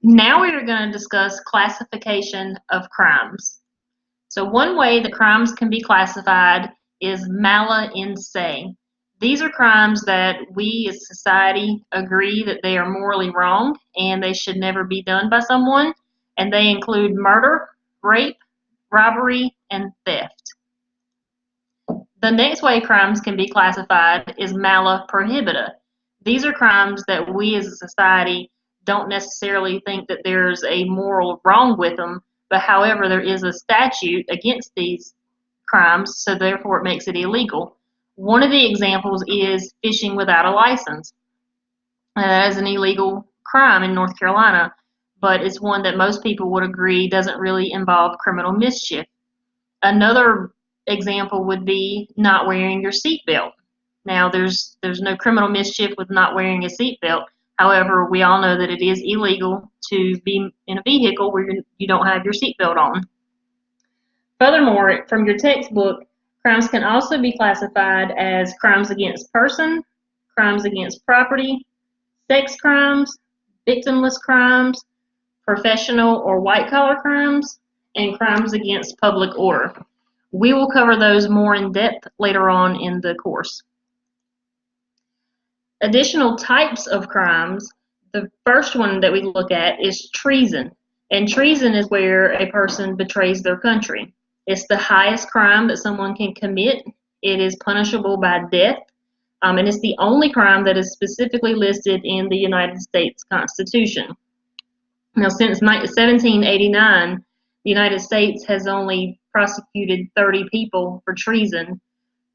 Now we are going to discuss classification of crimes. So one way that crimes can be classified is mala in se. These are crimes that we as society agree that they are morally wrong and they should never be done by someone, and they include murder, rape, robbery, and theft. The next way crimes can be classified is mala prohibita. These are crimes that we as a society don't necessarily think that there's a moral wrong with them, but however, there is a statute against these crimes, so therefore it makes it illegal. One of the examples is fishing without a license. That is an illegal crime in North Carolina, but it's one that most people would agree doesn't really involve criminal mischief. Another example would be not wearing your seatbelt. Now, there's no criminal mischief with not wearing a seatbelt. However, we all know that it is illegal to be in a vehicle where you don't have your seatbelt on. Furthermore, from your textbook, crimes can also be classified as crimes against person, crimes against property, sex crimes, victimless crimes, professional or white-collar crimes, and crimes against public order. We will cover those more in depth later on in the course. Additional types of crimes, the first one that we look at is treason. And treason is where a person betrays their country. It's the highest crime that someone can commit. It is punishable by death, and it's the only crime that is specifically listed in the United States Constitution. Now, since 1789, the United States has only prosecuted 30 people for treason.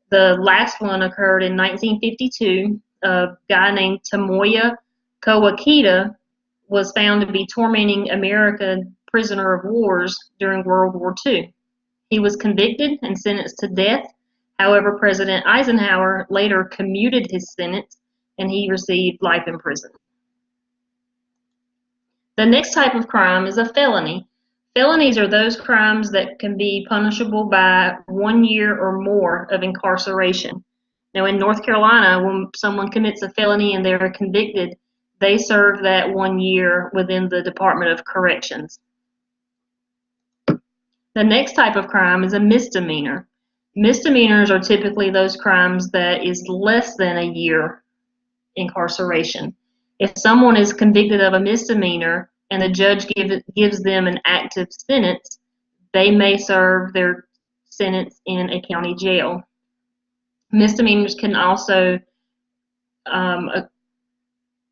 The last one occurred in 1952. A guy named Tamoya Kawakita was found to be tormenting American prisoner of wars during World War II. He was convicted and sentenced to death. However, President Eisenhower later commuted his sentence and he received life in prison. The next type of crime is a felony. Felonies are those crimes that can be punishable by 1 year or more of incarceration. Now, in North Carolina, when someone commits a felony and they're convicted, they serve that 1 year within the Department of Corrections. The next type of crime is a misdemeanor. Misdemeanors are typically those crimes that is less than a year incarceration. If someone is convicted of a misdemeanor and the judge gives them an active sentence, they may serve their sentence in a county jail. Misdemeanors can also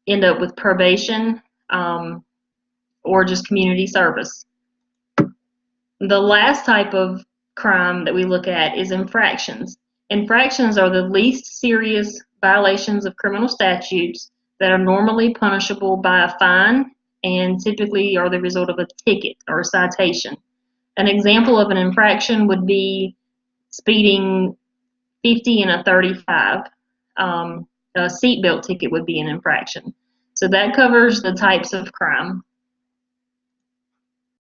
end up with probation or just community service. The last type of crime that we look at is infractions. Infractions are the least serious violations of criminal statutes that are normally punishable by a fine and typically are the result of a ticket or a citation. An example of an infraction would be speeding 50 and a 35. A seatbelt ticket would be an infraction. So that covers the types of crime.